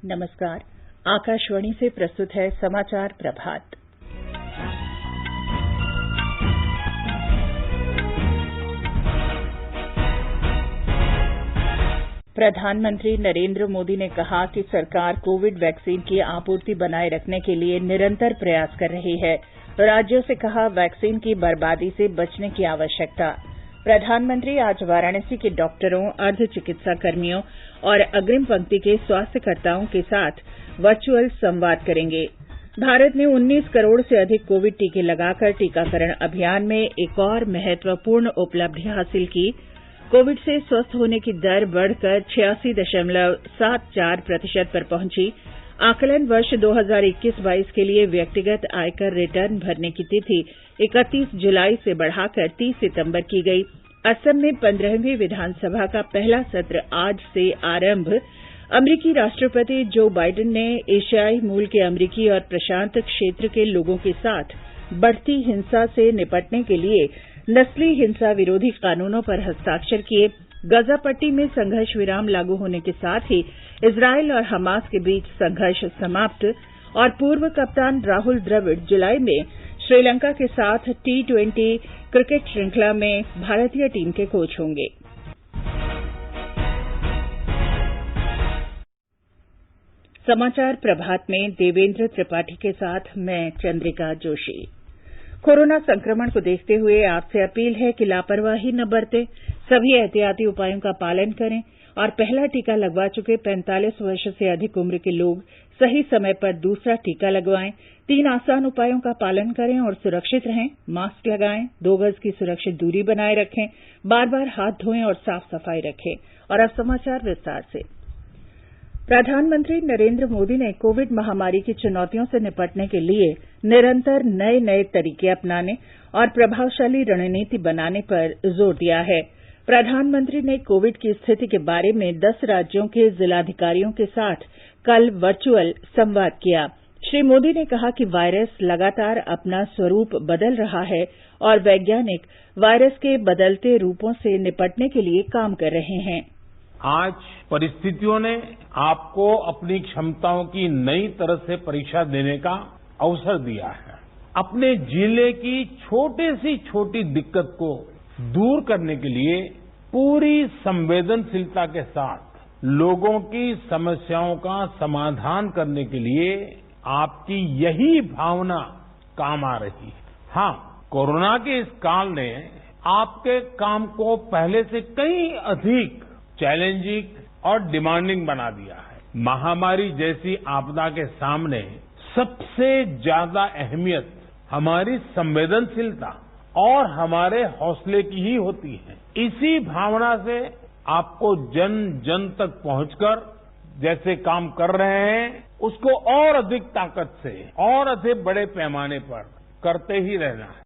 नमस्कार। आकाशवाणी से प्रस्तुत है समाचार प्रभात। प्रधानमंत्री नरेंद्र मोदी ने कहा कि सरकार कोविड वैक्सीन की आपूर्ति बनाए रखने के लिए निरंतर प्रयास कर रही है। राज्यों से कहा वैक्सीन की बर्बादी से बचने की आवश्यकता। प्रधानमंत्री आज वाराणसी के डॉक्टरों, अर्ध चिकित्सा कर्मियों और अग्रिम पंक्ति के स्वास्थ्यकर्ताओं के साथ वर्चुअल संवाद करेंगे। भारत ने 19 करोड़ से अधिक कोविड टीके लगाकर टीकाकरण अभियान में एक और महत्वपूर्ण उपलब्धि हासिल की। कोविड से स्वस्थ होने की दर बढ़कर 86.74% पर पहुंची। आकलन वर्ष 2021-22 के लिए व्यक्तिगत आयकर रिटर्न भरने की तिथि 31 जुलाई से बढ़ाकर 30 सितंबर की गई। असम में 15वीं विधानसभा का पहला सत्र आज से आरंभ। अमरीकी राष्ट्रपति जो बाइडेन ने एशियाई मूल के अमरीकी और प्रशांत क्षेत्र के लोगों के साथ बढ़ती हिंसा से निपटने के लिए नस्ली हिंसा विरोधी कानूनों पर हस्ताक्षर किए। गजा पट्टी में संघर्ष विराम लागू होने के साथ ही इजरायल और हमास के बीच संघर्ष समाप्त। और पूर्व कप्तान राहुल द्रविड़ जुलाई में श्रीलंका के साथ T20 क्रिकेट श्रृंखला में भारतीय टीम के कोच होंगे। समाचार प्रभात में देवेंद्र त्रिपाठी के साथ मैं चंद्रिका जोशी। कोरोना संक्रमण को देखते हुए आपसे अपील है कि लापरवाही न बरतें, सभी एहतियाती उपायों का पालन करें और पहला टीका लगवा चुके 45 वर्ष से अधिक उम्र के लोग सही समय पर दूसरा टीका लगवाएं। 3 आसान उपायों का पालन करें और सुरक्षित रहें। मास्क लगाएं, 2 गज की सुरक्षित दूरी बनाए रखें, बार-बार हाथ धोएं और साफ सफाई रखें। और अब समाचार विस्तार से। प्रधानमंत्री नरेंद्र मोदी ने कोविड महामारी की चुनौतियों से निपटने के लिए निरंतर नए तरीके अपनाने और प्रभावशाली रणनीति बनाने पर जोर दिया है। प्रधानमंत्री ने कोविड की स्थिति के बारे में 10 राज्यों के जिलाधिकारियों के साथ कल वर्चुअल संवाद किया। श्री मोदी ने कहा कि वायरस लगातार अपना स्वरूप बदल रहा है और वैज्ञानिक वायरस के बदलते रूपों से निपटने के लिए काम कर रहे हैं। आज परिस्थितियों ने आपको अपनी क्षमताओं की नई तरह से परीक्षा देने का अवसर दिया है। अपने जिले की छोटी से छोटी दिक्कत को दूर करने के लिए पूरी संवेदनशीलता के साथ लोगों की समस्याओं का समाधान करने के लिए आपकी यही भावना काम आ रही है। हाँ, कोरोना के इस काल ने आपके काम को पहले से कहीं अधिक चैलेंजिंग और डिमांडिंग बना दिया है। महामारी जैसी आपदा के सामने सबसे ज्यादा अहमियत हमारी संवेदनशीलता और हमारे हौसले की ही होती है। इसी भावना से आपको जन जन तक पहुंचकर जैसे काम कर रहे हैं उसको और अधिक ताकत से और अधिक बड़े पैमाने पर करते ही रहना है।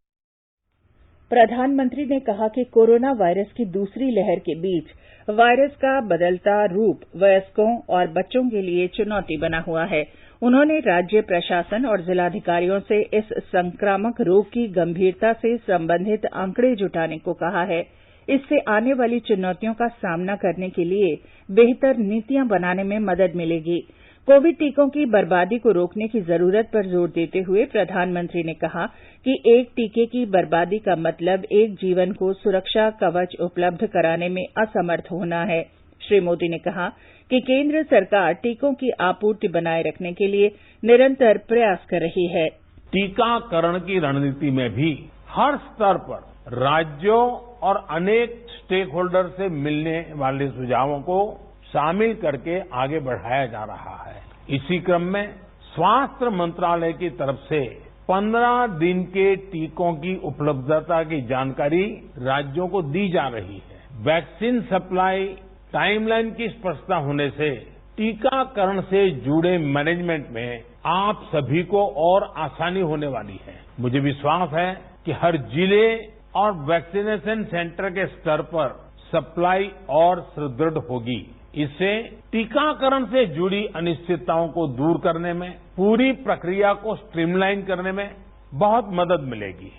प्रधानमंत्री ने कहा कि कोरोना वायरस की दूसरी लहर के बीच वायरस का बदलता रूप वयस्कों और बच्चों के लिए चुनौती बना हुआ है। उन्होंने राज्य प्रशासन और जिलाधिकारियों से इस संक्रामक रोग की गंभीरता से संबंधित आंकड़े जुटाने को कहा है। इससे आने वाली चुनौतियों का सामना करने के लिए बेहतर नीतियां बनाने में मदद मिलेगी। कोविड टीकों की बर्बादी को रोकने की जरूरत पर जोर देते हुए प्रधानमंत्री ने कहा कि एक टीके की बर्बादी का मतलब एक जीवन को सुरक्षा कवच उपलब्ध कराने में असमर्थ होना है। श्री मोदी ने कहा कि केंद्र सरकार टीकों की आपूर्ति बनाए रखने के लिए निरंतर प्रयास कर रही है। टीकाकरण की रणनीति में भी हर स्तर पर राज्यों और अनेक स्टेक होल्डर से मिलने वाले सुझावों को शामिल करके आगे बढ़ाया जा रहा है। इसी क्रम में स्वास्थ्य मंत्रालय की तरफ से 15 दिन के टीकों की उपलब्धता की जानकारी राज्यों को दी जा रही है। वैक्सीन सप्लाई टाइमलाइन की स्पष्टता होने से टीकाकरण से जुड़े मैनेजमेंट में आप सभी को और आसानी होने वाली है। मुझे विश्वास है कि हर जिले और वैक्सीनेशन सेंटर के स्तर पर सप्लाई और सुदृढ़ होगी। इससे टीकाकरण से जुड़ी अनिश्चितताओं को दूर करने में, पूरी प्रक्रिया को स्ट्रीमलाइन करने में बहुत मदद मिलेगी।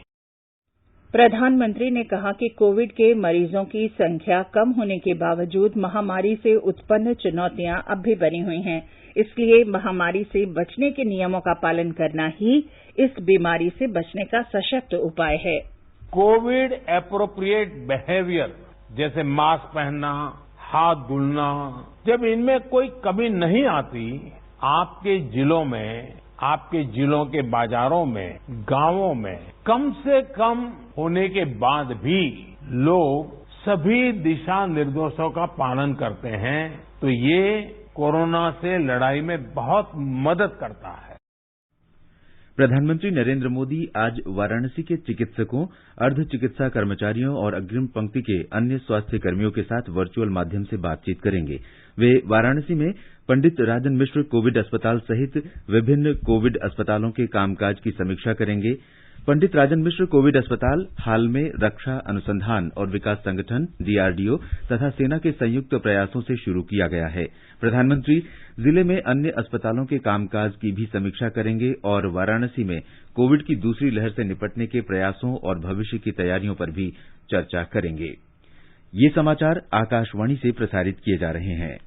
प्रधानमंत्री ने कहा कि कोविड के मरीजों की संख्या कम होने के बावजूद महामारी से उत्पन्न चुनौतियां अब भी बनी हुई हैं। इसलिए महामारी से बचने के नियमों का पालन करना ही इस बीमारी से बचने का सशक्त उपाय है। कोविड एप्रोप्रिएट बिहेवियर जैसे मास्क पहनना, हाथ धुलना, जब इनमें कोई कमी नहीं आती, आपके जिलों में, आपके जिलों के बाजारों में, गांवों में कम से कम होने के बाद भी लोग सभी दिशा निर्देशों का पालन करते हैं, तो ये कोरोना से लड़ाई में बहुत मदद करता है। प्रधानमंत्री नरेंद्र मोदी आज वाराणसी के चिकित्सकों, अर्ध चिकित्सा कर्मचारियों और अग्रिम पंक्ति के अन्य स्वास्थ्य कर्मियों के साथ वर्चुअल माध्यम से बातचीत करेंगे। वे वाराणसी में पंडित राजन मिश्र कोविड अस्पताल सहित विभिन्न कोविड अस्पतालों के कामकाज की समीक्षा करेंगे। पंडित राजन मिश्र कोविड अस्पताल हाल में रक्षा अनुसंधान और विकास संगठन डीआरडीओ तथा सेना के संयुक्त प्रयासों से शुरू किया गया है। प्रधानमंत्री जिले में अन्य अस्पतालों के कामकाज की भी समीक्षा करेंगे और वाराणसी में कोविड की दूसरी लहर से निपटने के प्रयासों और भविष्य की तैयारियों पर भी चर्चा करेंगे। ये समाचार आकाशवाणी से प्रसारित किए जा रहे हैं।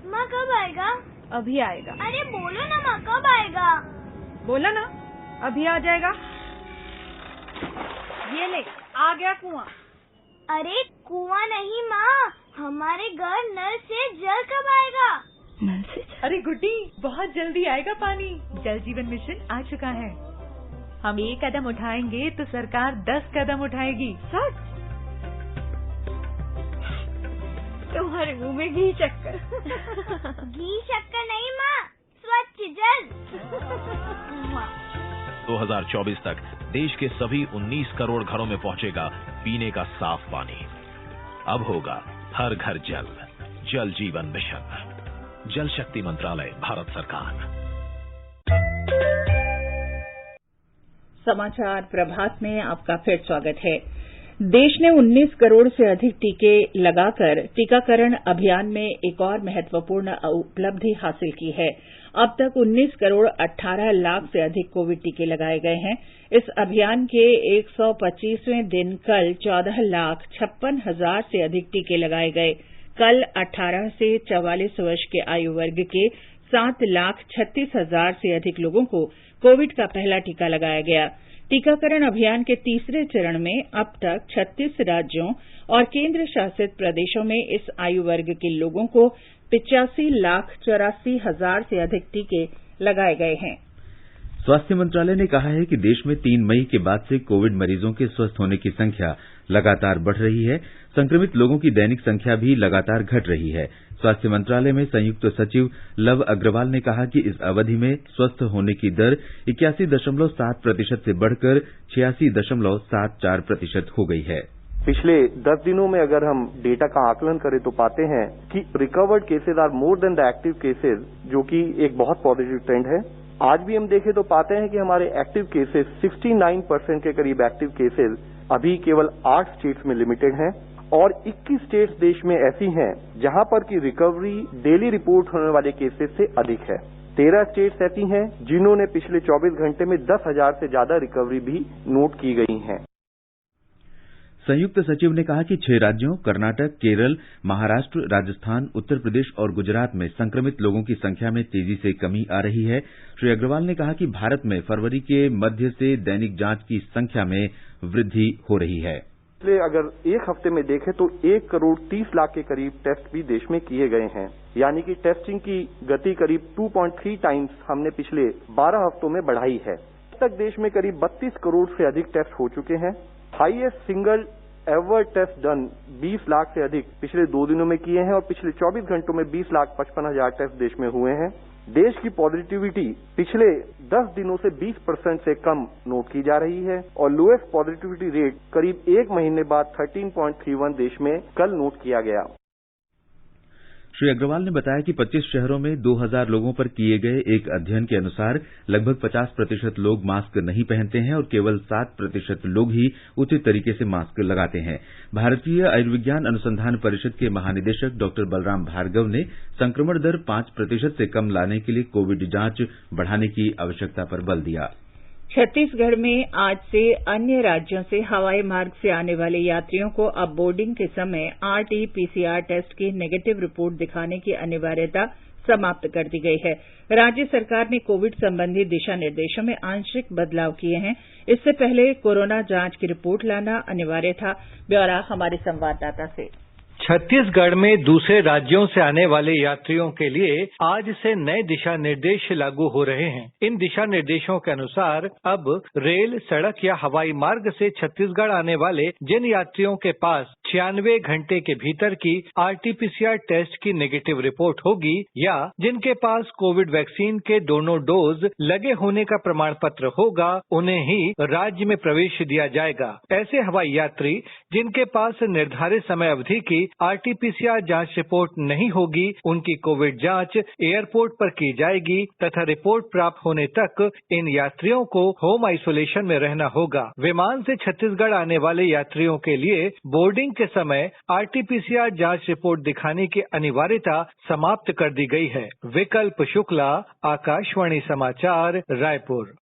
माँ कब आएगा? अभी आएगा। अरे बोलो ना माँ, कब आएगा? बोला ना, अभी आ जाएगा। ये ले, आ गया कुआं। अरे कुआं नहीं माँ, हमारे घर नल से जल कब आएगा? नल से? अरे गुड्डी, बहुत जल्दी आएगा पानी। जल जीवन मिशन आ चुका है। हम 1 कदम उठाएंगे तो सरकार 10 कदम उठाएगी। सच? तुम्हारे मुंह में घी शक्कर। घी शक्कर नहीं माँ, स्वच्छ जल। 2024 तक देश के सभी 19 करोड़ घरों में पहुंचेगा पीने का साफ पानी। अब होगा हर घर जल। जल जीवन मिशन, जल शक्ति मंत्रालय, भारत सरकार। समाचार प्रभात में आपका फिर स्वागत है। देश ने 19 करोड़ से अधिक टीके लगाकर टीकाकरण अभियान में एक और महत्वपूर्ण उपलब्धि हासिल की है। अब तक 19 करोड़ 18 लाख से अधिक कोविड टीके लगाए गए हैं। इस अभियान के 125वें दिन कल 14 लाख 56 हजार से अधिक टीके लगाए गए। कल 18 से 44 वर्ष के आयु वर्ग के 7 लाख 36 हजार से अधिक लोगों को कोविड का पहला टीका लगाया गया। टीकाकरण अभियान के तीसरे चरण में अब तक 36 राज्यों और केंद्र शासित प्रदेशों में इस आयु वर्ग के लोगों को 85 लाख 84 हजार से अधिक टीके लगाए गए हैं। स्वास्थ्य मंत्रालय ने कहा है कि देश में 3 मई के बाद से कोविड मरीजों के स्वस्थ होने की संख्या लगातार बढ़ रही है। संक्रमित लोगों की दैनिक संख्या भी लगातार घट रही है। स्वास्थ्य मंत्रालय में संयुक्त सचिव लव अग्रवाल ने कहा कि इस अवधि में स्वस्थ होने की दर 81.7% से बढ़कर 86.74% हो गई है। पिछले 10 दिनों में अगर हम डेटा का आकलन करें तो पाते हैं कि recovered cases are more than the active cases, जो कि एक बहुत पॉजिटिव ट्रेंड है। आज भी हम देखें तो पाते हैं कि हमारे एक्टिव केसेज 69% के करीब एक्टिव केसेज अभी केवल 8 स्टेट्स में लिमिटेड हैं और 21 स्टेट्स देश में ऐसी हैं जहां पर की रिकवरी डेली रिपोर्ट होने वाले केसेज से अधिक है। 13 स्टेट्स ऐसी हैं जिन्होंने पिछले 24 घंटे में 10,000 से ज्यादा रिकवरी भी नोट की गई हैं। संयुक्त सचिव ने कहा कि 6 राज्यों कर्नाटक, केरल, महाराष्ट्र, राजस्थान, उत्तर प्रदेश और गुजरात में संक्रमित लोगों की संख्या में तेजी से कमी आ रही है। श्री अग्रवाल ने कहा कि भारत में फरवरी के मध्य से दैनिक जांच की संख्या में वृद्धि हो रही है। इसलिए अगर एक हफ्ते में देखें तो 1 करोड़ 30 लाख के करीब टेस्ट भी देश में किए गए हैं, यानी कि टेस्टिंग की गति करीब 2.3 टाइम्स हमने पिछले 12 हफ्तों में बढ़ाई है। अब तक देश में करीब 32 करोड़ से अधिक टेस्ट हो चुके हैं। Highest single ever test done 20 lakh से अधिक पिछले 2 दिनों में किए हैं और पिछले 24 घंटों में 20,55,000 टेस्ट देश में हुए हैं। देश की पॉजिटिविटी पिछले 10 दिनों से 20% से कम नोट की जा रही है और लोएस्ट पॉजिटिविटी रेट करीब 1 महीने बाद 13.31 देश में कल नोट किया गया। श्री अग्रवाल ने बताया कि 25 शहरों में 2,000 लोगों पर किए गए एक अध्ययन के अनुसार लगभग 50% लोग मास्क नहीं पहनते हैं और केवल 7% लोग ही उचित तरीके से मास्क लगाते हैं। भारतीय आयुर्विज्ञान अनुसंधान परिषद के महानिदेशक डॉ बलराम भार्गव ने संक्रमण दर 5% से कम लाने के लिए कोविड जांच बढ़ाने की आवश्यकता पर बल दिया। छत्तीसगढ़ में आज से अन्य राज्यों से हवाई मार्ग से आने वाले यात्रियों को अब बोर्डिंग के समय आरटी-पीसीआर टेस्ट की नेगेटिव रिपोर्ट दिखाने की अनिवार्यता समाप्त कर दी गई है। राज्य सरकार ने कोविड संबंधी दिशा निर्देशों में आंशिक बदलाव किए हैं। इससे पहले कोरोना जांच की रिपोर्ट लाना अनिवार्य था। ब्यौरा हमारे संवाददाता से। छत्तीसगढ़ में दूसरे राज्यों से आने वाले यात्रियों के लिए आज से नए दिशा निर्देश लागू हो रहे हैं। इन दिशा निर्देशों के अनुसार अब रेल, सड़क या हवाई मार्ग से छत्तीसगढ़ आने वाले जिन यात्रियों के पास 96 घंटे के भीतर की आरटी-पीसीआर टेस्ट की नेगेटिव रिपोर्ट होगी या जिनके पास कोविड वैक्सीन के दोनों डोज लगे होने का प्रमाण पत्र होगा, उन्हें ही राज्य में प्रवेश दिया जाएगा। ऐसे हवाई यात्री जिनके पास निर्धारित समय अवधि की आरटी-पीसीआर जांच रिपोर्ट नहीं होगी, उनकी कोविड जांच एयरपोर्ट पर की जाएगी तथा रिपोर्ट प्राप्त होने तक इन यात्रियों को होम आइसोलेशन में रहना होगा। विमान से छत्तीसगढ़ आने वाले यात्रियों के लिए बोर्डिंग के समय आरटी-पीसीआर जांच रिपोर्ट दिखाने की अनिवार्यता समाप्त कर दी गई है। विकल्प शुक्ला, आकाशवाणी समाचार, रायपुर।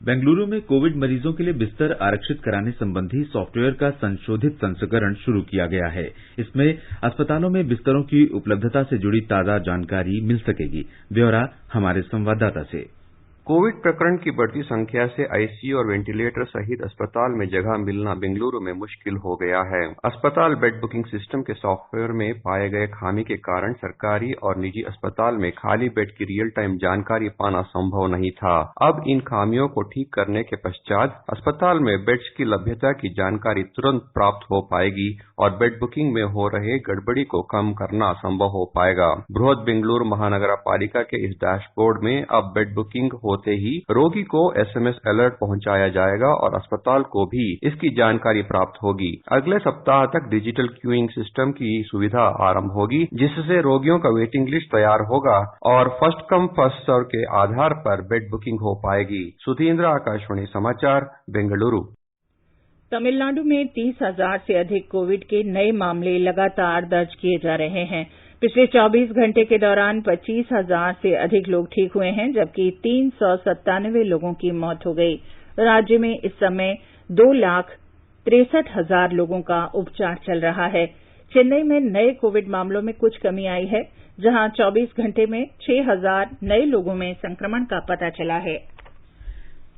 बेंगलुरु में कोविड मरीजों के लिए बिस्तर आरक्षित कराने संबंधी सॉफ्टवेयर का संशोधित संस्करण शुरू किया गया है। इसमें अस्पतालों में बिस्तरों की उपलब्धता से जुड़ी ताजा जानकारी मिल सकेगी। ब्यौरा हमारे संवाददाता से। कोविड प्रकरण की बढ़ती संख्या से आईसीयू और वेंटिलेटर सहित अस्पताल में जगह मिलना बेंगलुरु में मुश्किल हो गया है। अस्पताल बेड बुकिंग सिस्टम के सॉफ्टवेयर में पाए गए खामी के कारण सरकारी और निजी अस्पताल में खाली बेड की रियल टाइम जानकारी पाना संभव नहीं था। अब इन खामियों को ठीक करने के पश्चात अस्पताल में बेड्स की लभ्यता की जानकारी तुरंत प्राप्त हो पाएगी और बेड बुकिंग में हो रहे गड़बड़ी को कम करना संभव हो पाएगा। बृहद बेंगलुरु महानगर पालिका के इस डैशबोर्ड में अब बेड बुकिंग होते ही रोगी को एसएमएस अलर्ट पहुंचाया जाएगा और अस्पताल को भी इसकी जानकारी प्राप्त होगी। अगले सप्ताह तक डिजिटल क्यूइंग सिस्टम की सुविधा आरंभ होगी, जिससे रोगियों का वेटिंग लिस्ट तैयार होगा और फर्स्ट कम फर्स्ट सर्व के आधार पर बेड बुकिंग हो पाएगी। सुधींद्र, आकाशवाणी समाचार, बेंगलुरु। तमिलनाडु में 30,000 से अधिक कोविड के नए मामले लगातार दर्ज किए जा रहे हैं। पिछले 24 घंटे के दौरान 25,000 से अधिक लोग ठीक हुए हैं, जबकि 397 लोगों की मौत हो गई। राज्य में इस समय 2,63,000 लोगों का उपचार चल रहा है। चेन्नई में नए कोविड मामलों में कुछ कमी आई है, जहां 24 घंटे में 6,000 नए लोगों में संक्रमण का पता चला है।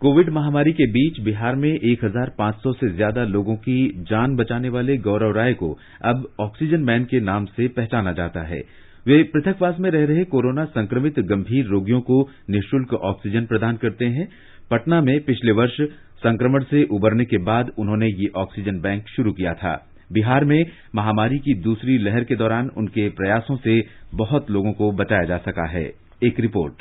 कोविड महामारी के बीच बिहार में 1,500 से ज्यादा लोगों की जान बचाने वाले गौरव राय को अब ऑक्सीजन मैन के नाम से पहचाना जाता है। वे पृथकवास में रह रहे कोरोना संक्रमित गंभीर रोगियों को निःशुल्क ऑक्सीजन प्रदान करते हैं। पटना में पिछले वर्ष संक्रमण से उबरने के बाद उन्होंने ये ऑक्सीजन बैंक शुरू किया था। बिहार में महामारी की दूसरी लहर के दौरान उनके प्रयासों से बहुत लोगों को बचाया जा सका है। एक रिपोर्ट।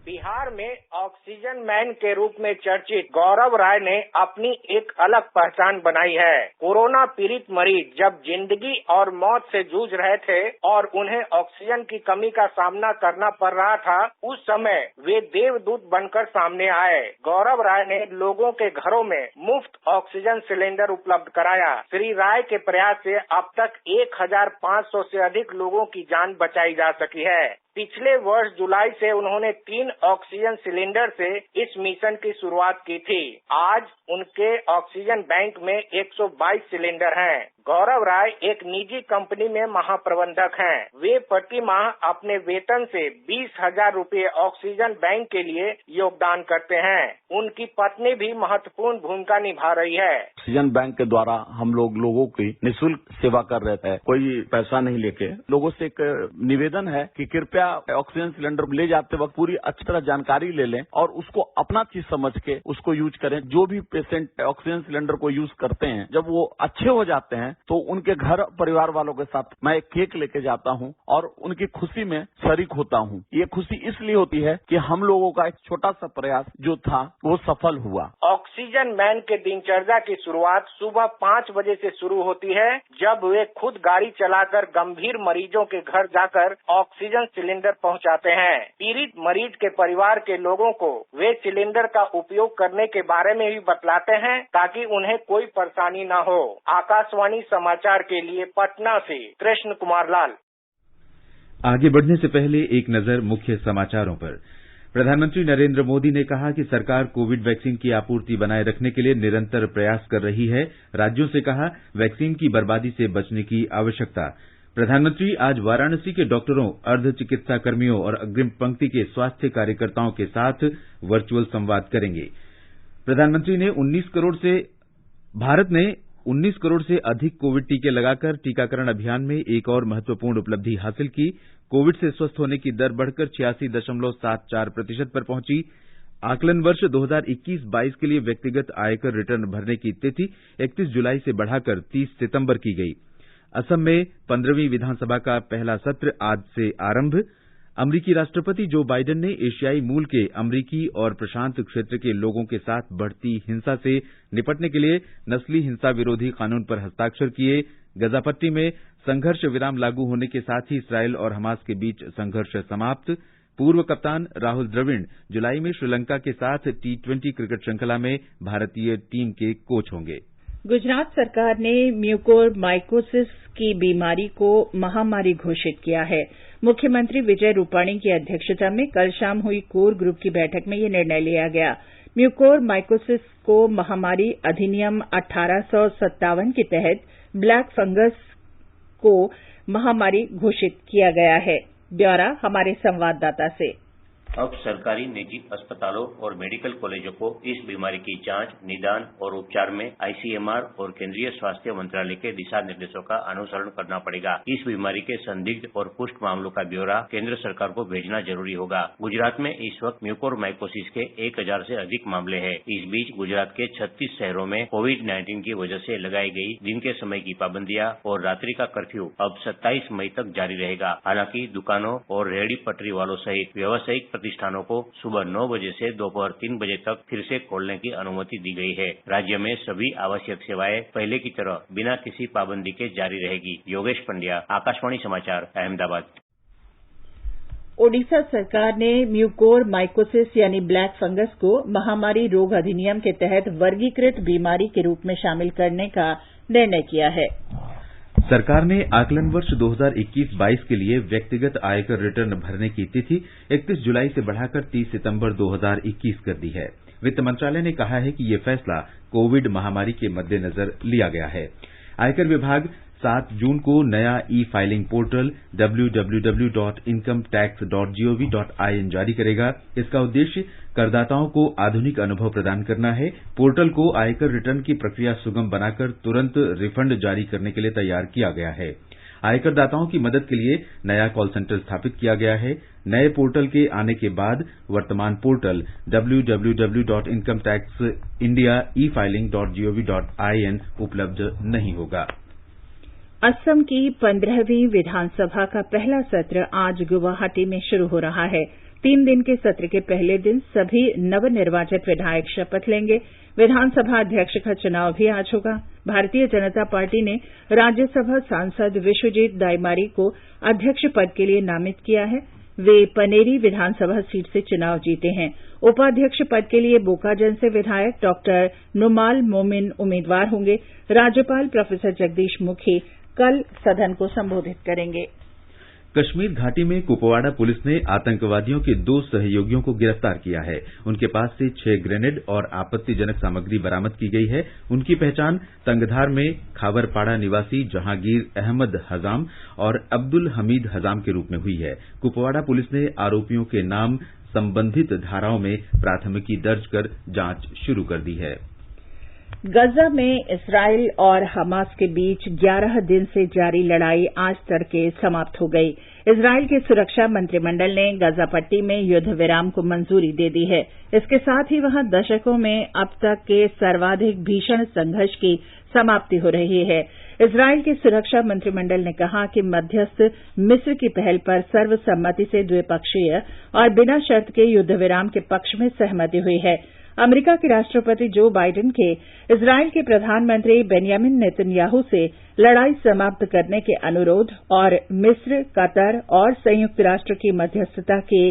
बिहार में ऑक्सीजन मैन के रूप में चर्चित गौरव राय ने अपनी एक अलग पहचान बनाई है। कोरोना पीड़ित मरीज जब जिंदगी और मौत से जूझ रहे थे और उन्हें ऑक्सीजन की कमी का सामना करना पड़ रहा था, उस समय वे देवदूत बनकर सामने आए। गौरव राय ने लोगों के घरों में मुफ्त ऑक्सीजन सिलेंडर उपलब्ध कराया। श्री राय के प्रयास से अब तक 1,500 से अधिक लोगों की जान बचाई जा सकी है। पिछले वर्ष जुलाई से उन्होंने 3 ऑक्सीजन सिलेंडर से इस मिशन की शुरुआत की थी। आज उनके ऑक्सीजन बैंक में 122 सिलेंडर हैं। गौरव राय एक निजी कंपनी में महाप्रबंधक हैं। वे प्रति माह अपने वेतन से 20,000 रुपए ऑक्सीजन बैंक के लिए योगदान करते हैं। उनकी पत्नी भी महत्वपूर्ण भूमिका निभा रही है। ऑक्सीजन बैंक के द्वारा हम लोगों की निःशुल्क सेवा कर रहे थे, कोई पैसा नहीं लेके। लोगों से एक निवेदन है कि कृपया ऑक्सीजन सिलेंडर ले जाते वक्त पूरी अच्छी तरह जानकारी ले लें और उसको अपना चीज समझ के उसको यूज करें। जो भी पेशेंट ऑक्सीजन सिलेंडर को यूज करते हैं, जब वो अच्छे हो जाते हैं तो उनके घर परिवार वालों के साथ मैं एक केक लेके जाता हूं और उनकी खुशी में शरीक होता हूं। ये खुशी इसलिए होती है कि हम लोगों का एक छोटा सा प्रयास जो था वो सफल हुआ। ऑक्सीजन मैन के दिनचर्या की शुरुआत सुबह 5 बजे से शुरू होती है, जब वे खुद गाड़ी चलाकर गंभीर मरीजों के घर जाकर ऑक्सीजन सिलेंडर पहुंचाते हैं। पीड़ित मरीज के परिवार के लोगों को वे सिलेंडर का उपयोग करने के बारे में भी बतलाते हैं, ताकि उन्हें कोई परेशानी न हो। आकाशवाणी समाचार के लिए पटना से कृष्ण कुमार लाल। आगे बढ़ने से पहले एक नजर मुख्य समाचारों पर। प्रधानमंत्री नरेंद्र मोदी ने कहा कि सरकार कोविड वैक्सीन की आपूर्ति बनाए रखने के लिए निरंतर प्रयास कर रही है। राज्यों से कहा, वैक्सीन की बर्बादी से बचने की आवश्यकता। प्रधानमंत्री आज वाराणसी के डॉक्टरों, अर्ध चिकित्सा कर्मियों और अग्रिम पंक्ति के स्वास्थ्य कार्यकर्ताओं के साथ वर्चुअल संवाद करेंगे। प्रधानमंत्री ने भारत ने 19 करोड़ से अधिक कोविड टीके लगाकर टीकाकरण अभियान में एक और महत्वपूर्ण उपलब्धि हासिल की। कोविड से स्वस्थ होने की दर बढ़कर 86.74% पर पहुंची। आकलन वर्ष 2021-22 के लिए व्यक्तिगत आयकर रिटर्न भरने की तिथि 31 जुलाई से बढ़ाकर 30 सितंबर की गई। असम में 15वीं विधानसभा का पहला सत्र आज से आरंभ। अमरीकी राष्ट्रपति जो बाइडेन ने एशियाई मूल के अमरीकी और प्रशांत क्षेत्र के लोगों के साथ बढ़ती हिंसा से निपटने के लिए नस्ली हिंसा विरोधी कानून पर हस्ताक्षर किए। गजा पट्टी में संघर्ष विराम लागू होने के साथ ही इसराइल और हमास के बीच संघर्ष समाप्त। पूर्व कप्तान राहुल द्रविड़ जुलाई में श्रीलंका के साथ T20 क्रिकेट श्रृंखला में भारतीय टीम के कोच होंगे। गुजरात सरकार ने म्यूकोरमाइकोसिस की बीमारी को महामारी घोषित किया है। मुख्यमंत्री विजय रूपाणी की अध्यक्षता में कल शाम हुई कोर ग्रुप की बैठक में यह निर्णय लिया गया। म्यूकोरमाइकोसिस को महामारी अधिनियम 1857 के तहत ब्लैक फंगस को महामारी घोषित किया गया है। ब्यौरा हमारे संवाददाता से। अब सरकारी निजी अस्पतालों और मेडिकल कॉलेजों को इस बीमारी की जांच, निदान और उपचार में ICMR और केंद्रीय स्वास्थ्य मंत्रालय के दिशा निर्देशों का अनुसरण करना पड़ेगा। इस बीमारी के संदिग्ध और पुष्ट मामलों का ब्यौरा केंद्र सरकार को भेजना जरूरी होगा। गुजरात में इस वक्त म्यूकोरमाइकोसिस के 1000 से अधिक मामले हैं। इस बीच गुजरात के 36 शहरों में कोविड-19 की वजह से लगाई गई दिन के समय की पाबंदियां और रात्रि का कर्फ्यू अब 27 मई तक जारी रहेगा। हालांकि दुकानों और रेहड़ी पटरी वालों सहित व्यावसायिक प्रतिष्ठानों को सुबह 9 बजे से दोपहर 3 बजे तक फिर से खोलने की अनुमति दी गई है। राज्य में सभी आवश्यक सेवाएं पहले की तरह बिना किसी पाबंदी के जारी रहेगी। योगेश पंड्या, आकाशवाणी समाचार, अहमदाबाद। ओडिशा सरकार ने म्यूकोरमाइकोसिस यानी ब्लैक फंगस को महामारी रोग अधिनियम के तहत वर्गीकृत बीमारी के रूप में शामिल करने का निर्णय किया है। सरकार ने आकलन वर्ष 2021-22 के लिए व्यक्तिगत आयकर रिटर्न भरने की तिथि 31 जुलाई से बढ़ाकर 30 सितंबर 2021 कर दी है। वित्त मंत्रालय ने कहा है कि ये फैसला कोविड महामारी के मद्देनजर लिया गया है। आयकर विभाग 7 जून को नया ई-फाइलिंग पोर्टल www.incometax.gov.in जारी करेगा। इसका उद्देश्य करदाताओं को आधुनिक अनुभव प्रदान करना है। पोर्टल को आयकर रिटर्न की प्रक्रिया सुगम बनाकर तुरंत रिफंड जारी करने के लिए तैयार किया गया है। आयकरदाताओं की मदद के लिए नया कॉल सेंटर स्थापित किया गया है। नए पोर्टल के आने के बाद वर्तमान पोर्टल www.incometaxindia.efiling.gov.in उपलब्ध नहीं होगा। असम की 15वीं विधानसभा का पहला सत्र आज गुवाहाटी में शुरू हो रहा है। 3 दिन के सत्र के पहले दिन सभी नवनिर्वाचित विधायक शपथ लेंगे। विधानसभा अध्यक्ष का चुनाव भी आज होगा। भारतीय जनता पार्टी ने राज्यसभा सांसद विश्वजीत दाइमारी को अध्यक्ष पद के लिए नामित किया है। वे पनेरी विधानसभा सीट से चुनाव जीते हैं। उपाध्यक्ष पद के लिए बोकाजन से विधायक डॉक्टर नुमाल मोमिन उम्मीदवार होंगे। राज्यपाल प्रोफेसर जगदीश मुखी कल सदन को संबोधित करेंगे। कश्मीर घाटी में कुपवाड़ा पुलिस ने आतंकवादियों के 2 सहयोगियों को गिरफ्तार किया है। उनके पास से 6 ग्रेनेड और आपत्तिजनक सामग्री बरामद की गई है। उनकी पहचान तंगधार में खावरपाड़ा निवासी जहांगीर अहमद हजाम और अब्दुल हमीद हजाम के रूप में हुई है। कुपवाड़ा पुलिस ने आरोपियों के नाम संबंधित धाराओं में प्राथमिकी दर्ज कर जांच शुरू कर दी है। गजा में इसराइल और हमास के बीच 11 दिन से जारी लड़ाई आज तड़के समाप्त हो गई। इसराइल के सुरक्षा मंत्रिमंडल ने गजा पट्टी में युद्ध विराम को मंजूरी दे दी है। इसके साथ ही वहां दशकों में अब तक के सर्वाधिक भीषण संघर्ष की समाप्ति हो रही है। इसराइल के सुरक्षा मंत्रिमंडल ने कहा कि मध्यस्थ मिस्र की पहल पर सर्वसम्मति से द्विपक्षीय और बिना शर्त के युद्ध विराम के पक्ष में सहमति हुई है। अमेरिका के राष्ट्रपति जो बाइडेन के इसराइल के प्रधानमंत्री बेंयामिन नेतन्याहू से लड़ाई समाप्त करने के अनुरोध और मिस्र, कतर और संयुक्त राष्ट्र की मध्यस्थता के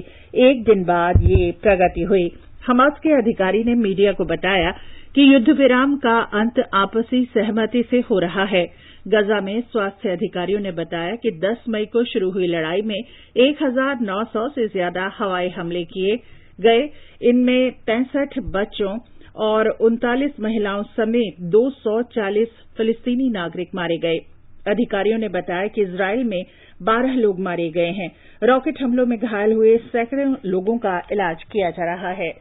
एक दिन बाद ये प्रगति हुई। हमास के अधिकारी ने मीडिया को बताया कि युद्ध विराम का अंत आपसी सहमति से हो रहा है। गजा में स्वास्थ्य अधिकारियों ने बताया कि 10 मई को शुरू हुई लड़ाई में 1900 से ज्यादा हवाई हमले किए गए। इनमें 63 बच्चों और 39 महिलाओं समेत 240 फिलिस्तीनी नागरिक मारे गए। अधिकारियों ने बताया कि इजराइल में 12 लोग मारे गए हैं। रॉकेट हमलों में घायल हुए सैकड़ों लोगों का इलाज किया जा रहा है।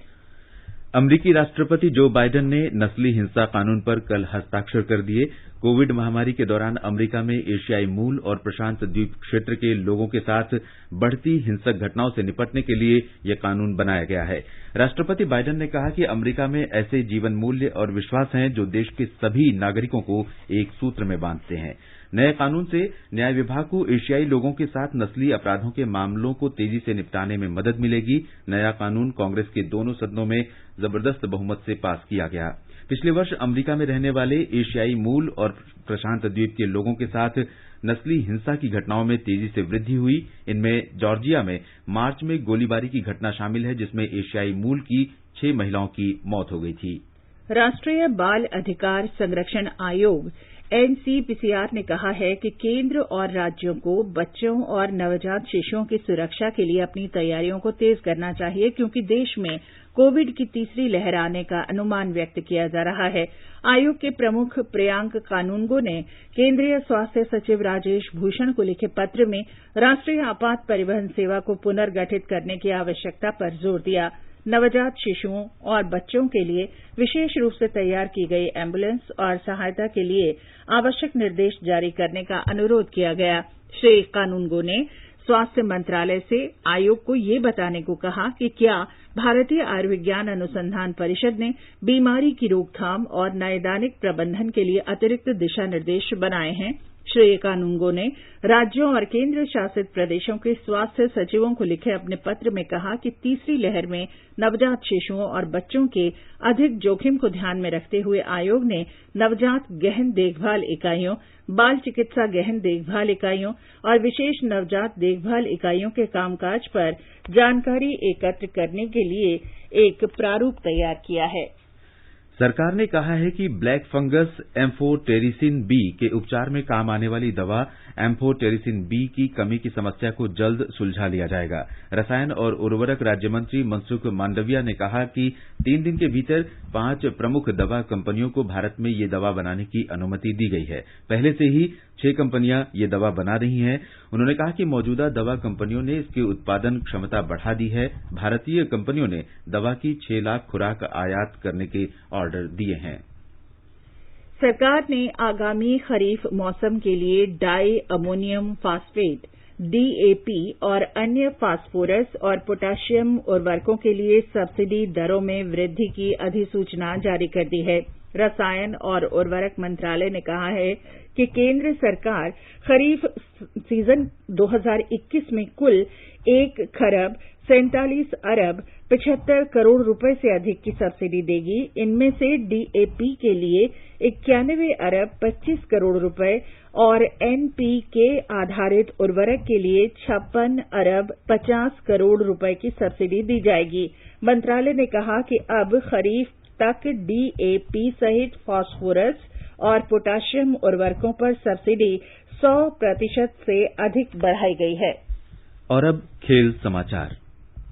अमरीकी राष्ट्रपति जो बाइडेन ने नस्ली हिंसा कानून पर कल हस्ताक्षर कर दिए। कोविड महामारी के दौरान अमरीका में एशियाई मूल और प्रशांत द्वीप क्षेत्र के लोगों के साथ बढ़ती हिंसक घटनाओं से निपटने के लिए यह कानून बनाया गया है। राष्ट्रपति बाइडेन ने कहा कि अमरीका में ऐसे जीवन मूल्य और विश्वास हैं जो देश के सभी नागरिकों को एक सूत्र में बांधते हैं। नए कानून से न्याय विभाग को एशियाई लोगों के साथ नस्ली अपराधों के मामलों को तेजी से निपटाने में मदद मिलेगी। नया कानून कांग्रेस के दोनों सदनों में जबरदस्त बहुमत से पास किया गया। पिछले वर्ष अमरीका में रहने वाले एशियाई मूल और प्रशांत द्वीप के लोगों के साथ नस्ली हिंसा की घटनाओं में तेजी से वृद्धि हुई। इनमें जॉर्जिया में मार्च में गोलीबारी की घटना शामिल है, जिसमें एशियाई मूल की 6 महिलाओं की मौत हो गई थी। राष्ट्रीय बाल अधिकार संरक्षण आयोग एनसीपीसीआर ने कहा है कि केंद्र और राज्यों को बच्चों और नवजात शिशुओं की सुरक्षा के लिए अपनी तैयारियों को तेज करना चाहिए, क्योंकि देश में कोविड की तीसरी लहर आने का अनुमान व्यक्त किया जा रहा है। आयोग के प्रमुख प्रियांक कानूनगो ने केंद्रीय स्वास्थ्य सचिव राजेश भूषण को लिखे पत्र में राष्ट्रीय आपात परिवहन सेवा को पुनर्गठित करने की आवश्यकता पर जोर दिया। नवजात शिशुओं और बच्चों के लिए विशेष रूप से तैयार की गई एम्बुलेंस और सहायता के लिए आवश्यक निर्देश जारी करने का अनुरोध किया गया। श्री कानूनगो ने स्वास्थ्य मंत्रालय से आयोग को ये बताने को कहा कि क्या भारतीय आयुर्विज्ञान अनुसंधान परिषद ने बीमारी की रोकथाम और नैदानिक प्रबंधन के लिए अतिरिक्त दिशा निर्देश बनाए हैं। श्री कानूनगो ने राज्यों और केंद्र शासित प्रदेशों के स्वास्थ्य सचिवों को लिखे अपने पत्र में कहा कि तीसरी लहर में नवजात शिशुओं और बच्चों के अधिक जोखिम को ध्यान में रखते हुए आयोग ने नवजात गहन देखभाल इकाइयों, बाल चिकित्सा गहन देखभाल इकाइयों और विशेष नवजात देखभाल इकाइयों के कामकाज पर जानकारी एकत्र करने के लिए एक प्रारूप तैयार किया है। सरकार ने कहा है कि ब्लैक फंगस एम्फोटेरिसिन बी के उपचार में काम आने वाली दवा एम्फोटेरिसिन बी की कमी की समस्या को जल्द सुलझा लिया जाएगा। रसायन और उर्वरक राज्य मंत्री मनसुख मांडविया ने कहा कि 3 दिन के भीतर 5 प्रमुख दवा कंपनियों को भारत में ये दवा बनाने की अनुमति दी गई है। पहले से ही 6 कंपनियां ये दवा बना रही हैं। उन्होंने कहा कि मौजूदा दवा कंपनियों ने इसकी उत्पादन क्षमता बढ़ा दी है। भारतीय कंपनियों ने दवा की 6 लाख खुराक आयात करने के ऑर्डर दिए हैं। सरकार ने आगामी खरीफ मौसम के लिए डाई अमोनियम फास्फेट डीएपी और अन्य फास्फोरस और पोटाशियम उर्वरकों के लिए सब्सिडी दरों में वृद्धि की अधिसूचना जारी कर दी है। रसायन और उर्वरक मंत्रालय ने कहा है कि केंद्र सरकार खरीफ सीजन 2021 में कुल 1 खरब 47 अरब 75 करोड़ रुपए से अधिक की सब्सिडी देगी। इनमें से डीएपी के लिए 91 अरब 25 करोड़ रुपए और एनपीके आधारित उर्वरक के लिए 56 अरब 50 करोड़ रुपए की सब्सिडी दी जाएगी। मंत्रालय ने कहा कि अब खरीफ तक डीएपी सहित फास्फोरस और पोटाशियम उर्वरकों पर सब्सिडी 100% से अधिक बढ़ाई गई है। और अब खेल समाचार।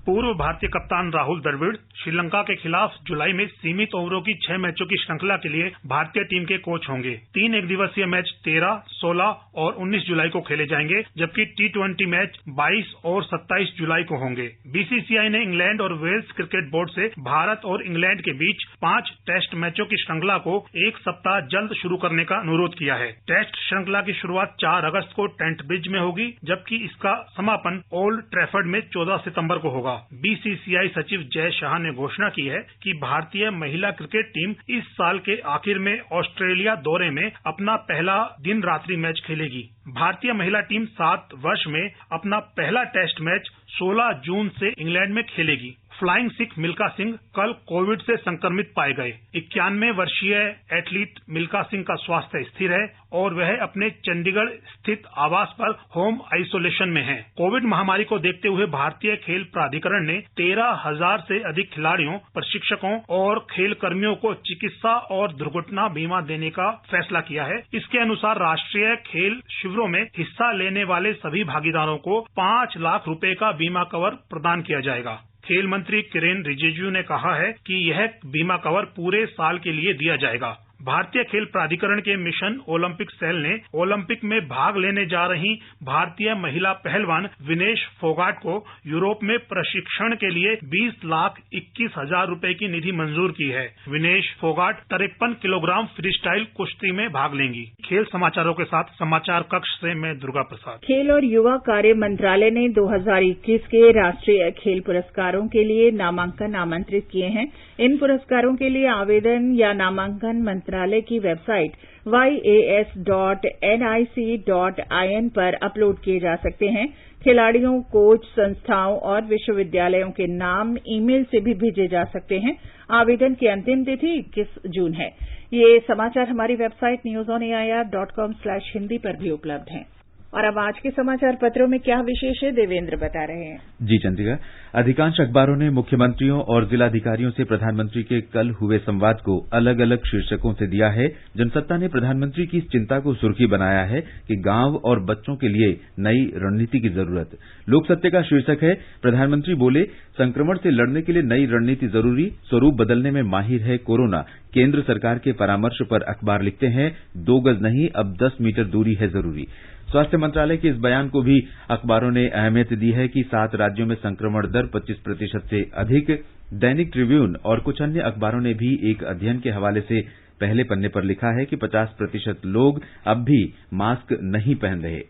पूर्व भारतीय कप्तान राहुल द्रविड़ श्रीलंका के खिलाफ जुलाई में सीमित ओवरों की 6 मैचों की श्रृंखला के लिए भारतीय टीम के कोच होंगे। 3 एकदिवसीय मैच 13, 16 और 19 जुलाई को खेले जाएंगे, जबकि T20 मैच 22 और 27 जुलाई को होंगे। बीसीसीआई ने इंग्लैंड और वेल्स क्रिकेट बोर्ड से भारत और इंग्लैंड के बीच 5 टेस्ट मैचों की श्रृंखला को 1 सप्ताह जल्द शुरू करने का अनुरोध किया है। टेस्ट श्रृंखला की शुरुआत 4 अगस्त को ट्रेंट ब्रिज में होगी, जबकि इसका समापन ओल्ड ट्रैफर्ड में 14 सितंबर को होगा। बीसीसीआई सचिव जय शाह ने घोषणा की है कि भारतीय महिला क्रिकेट टीम इस साल के आखिर में ऑस्ट्रेलिया दौरे में अपना पहला दिन रात्रि मैच खेलेगी। भारतीय महिला टीम 7 वर्ष में अपना पहला टेस्ट मैच 16 जून से इंग्लैंड में खेलेगी। फ्लाइंग सिख मिल्खा सिंह कल कोविड से संक्रमित पाए गए। 91 वर्षीय एथलीट मिल्खा सिंह का स्वास्थ्य स्थिर है और वह अपने चंडीगढ़ स्थित आवास पर होम आइसोलेशन में हैं। कोविड महामारी को देखते हुए भारतीय खेल प्राधिकरण ने 13,000 से अधिक खिलाड़ियों, प्रशिक्षकों और खेल कर्मियों को चिकित्सा और दुर्घटना बीमा देने का फैसला किया है। इसके अनुसार राष्ट्रीय खेल शिविरों में हिस्सा लेने वाले सभी भागीदारों को 5 लाख रुपए का बीमा कवर प्रदान किया जाएगा। खेल मंत्री किरेन रिजिजू ने कहा है कि यह बीमा कवर पूरे साल के लिए दिया जाएगा। भारतीय खेल प्राधिकरण के मिशन ओलंपिक सेल ने ओलंपिक में भाग लेने जा रही भारतीय महिला पहलवान विनेश फोगाट को यूरोप में प्रशिक्षण के लिए 20,21,000 रुपए की निधि मंजूर की है। विनेश फोगाट 53 किलोग्राम फ्रीस्टाइल कुश्ती में भाग लेंगी। खेल समाचारों के साथ समाचार कक्ष से मैं दुर्गा प्रसाद। खेल और युवा कार्य मंत्रालय ने 2021 के राष्ट्रीय खेल पुरस्कारों के लिए नामांकन आमंत्रित किए हैं। इन पुरस्कारों के लिए आवेदन या नामांकन मंत्रालय की वेबसाइट yas.nic.in पर अपलोड किए जा सकते हैं। खिलाड़ियों, कोच, संस्थाओं और विश्वविद्यालयों के नाम ईमेल से भी भेजे जा सकते हैं। आवेदन की अंतिम तिथि 21 जून है। ये समाचार हमारी वेबसाइट newsonair.com/hindi पर भी उपलब्ध हैं। और अब आज के समाचार पत्रों में क्या विशेष है, देवेंद्र बता रहे हैं। जी चंद्रिका, अधिकांश अखबारों ने मुख्यमंत्रियों और जिलाधिकारियों से प्रधानमंत्री के कल हुए संवाद को अलग अलग शीर्षकों से दिया है। जनसत्ता ने प्रधानमंत्री की इस चिंता को सुर्खी बनाया है कि गांव और बच्चों के लिए नई रणनीति की जरूरत। लोकसत्ता का शीर्षक है, प्रधानमंत्री बोले संक्रमण से लड़ने के लिए नई रणनीति जरूरी, स्वरूप बदलने में माहिर है कोरोना। केंद्र सरकार के परामर्श पर अखबार लिखते हैं, 2 गज नहीं अब 10 मीटर दूरी है जरूरी। स्वास्थ्य मंत्रालय के इस बयान को भी अखबारों ने अहमियत दी है कि 7 राज्यों में संक्रमण दर 25% से अधिक। दैनिक ट्रिब्यून और कुछ अन्य अखबारों ने भी एक अध्ययन के हवाले से पहले पन्ने पर लिखा है कि 50% लोग अब भी मास्क नहीं पहन रहे।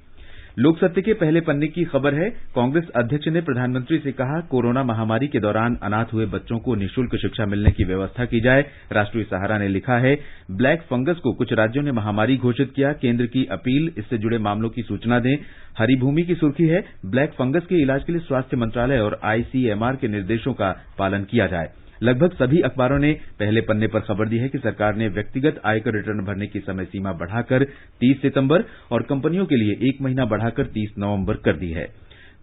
लोकसत्ता के पहले पन्ने की खबर है, कांग्रेस अध्यक्ष ने प्रधानमंत्री से कहा कोरोना महामारी के दौरान अनाथ हुए बच्चों को निःशुल्क शिक्षा मिलने की व्यवस्था की जाए। राष्ट्रीय सहारा ने लिखा है, ब्लैक फंगस को कुछ राज्यों ने महामारी घोषित किया, केंद्र की अपील इससे जुड़े मामलों की सूचना दें। हरिभूमि की सुर्खी है, ब्लैक फंगस के इलाज के लिए स्वास्थ्य मंत्रालय और आईसीएमआर के निर्देशों का पालन किया जाए। लगभग सभी अखबारों ने पहले पन्ने पर खबर दी है कि सरकार ने व्यक्तिगत आयकर रिटर्न भरने की समय सीमा बढ़ाकर 30 सितंबर और कंपनियों के लिए 1 महीना बढ़ाकर 30 नवंबर कर दी है।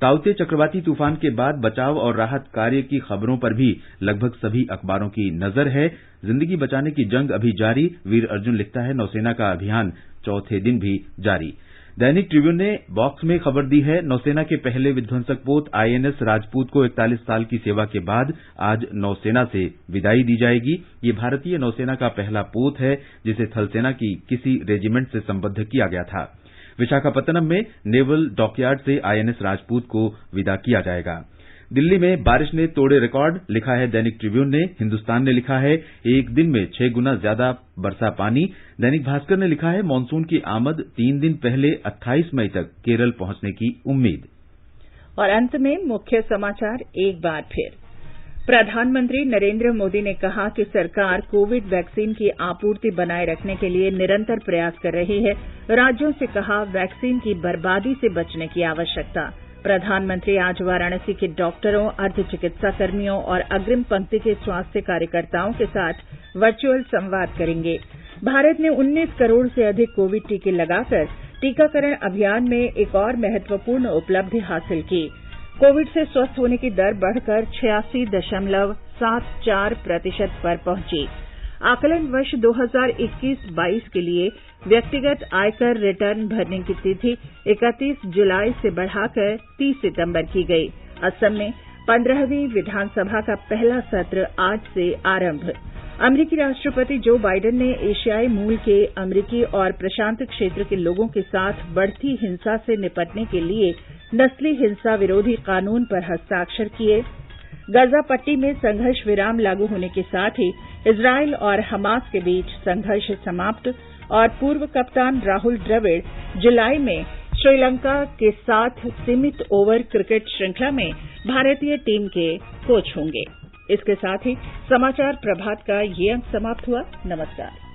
ताउते चक्रवाती तूफान के बाद बचाव और राहत कार्य की खबरों पर भी लगभग सभी अखबारों की नजर है। जिंदगी बचाने की जंग अभी जारी, वीर अर्जुन लिखता है, नौसेना का अभियान चौथे दिन भी जारी। दैनिक ट्रिब्यून ने बॉक्स में खबर दी है, नौसेना के पहले विध्वंसक पोत आईएनएस राजपूत को 41 साल की सेवा के बाद आज नौसेना से विदाई दी जाएगी। ये भारतीय नौसेना का पहला पोत है जिसे थलसेना की किसी रेजिमेंट से संबद्ध किया गया था। विशाखापत्तनम में नेवल डॉकयार्ड से आईएनएस राजपूत को विदा किया जाएगा। दिल्ली में बारिश ने तोड़े रिकॉर्ड, लिखा है दैनिक ट्रिब्यून ने। हिंदुस्तान ने लिखा है, एक दिन में 6 गुना ज्यादा बरसा पानी। दैनिक भास्कर ने लिखा है, मानसून की आमद 3 दिन पहले 28 मई तक केरल पहुंचने की उम्मीद। और अंत में मुख्य समाचार एक बार फिर। प्रधानमंत्री नरेंद्र मोदी ने कहा कि सरकार कोविड वैक्सीन की आपूर्ति बनाए रखने के लिए निरंतर प्रयास कर रही है। राज्यों से कहा, वैक्सीन की बर्बादी से बचने की आवश्यकता। प्रधानमंत्री आज वाराणसी के डॉक्टरों, अर्ध चिकित्सा कर्मियों और अग्रिम पंक्ति के स्वास्थ्य कार्यकर्ताओं के साथ वर्चुअल संवाद करेंगे। भारत ने 19 करोड़ से अधिक कोविड टीके लगाकर टीकाकरण अभियान में एक और महत्वपूर्ण उपलब्धि हासिल की। कोविड से स्वस्थ होने की दर बढ़कर 86.74% पर पहुंची। आकलन वर्ष 2021-22 के लिए व्यक्तिगत आयकर रिटर्न भरने की तिथि 31 जुलाई से बढ़ाकर 30 सितंबर की गई। असम में 15वीं विधानसभा का पहला सत्र आज से आरंभ। अमेरिकी राष्ट्रपति जो बाइडेन ने एशियाई मूल के अमेरिकी और प्रशांत क्षेत्र के लोगों के साथ बढ़ती हिंसा से निपटने के लिए नस्ली हिंसा विरोधी कानून पर हस्ताक्षर किए। गाजा पट्टी में संघर्ष विराम लागू होने के साथ ही इजरायल और हमास के बीच संघर्ष समाप्त। और पूर्व कप्तान राहुल द्रविड़ जुलाई में श्रीलंका के साथ सीमित ओवर क्रिकेट श्रृंखला में भारतीय टीम के कोच होंगे। इसके साथ ही समाचार प्रभात का ये अंक समाप्त हुआ। नमस्कार।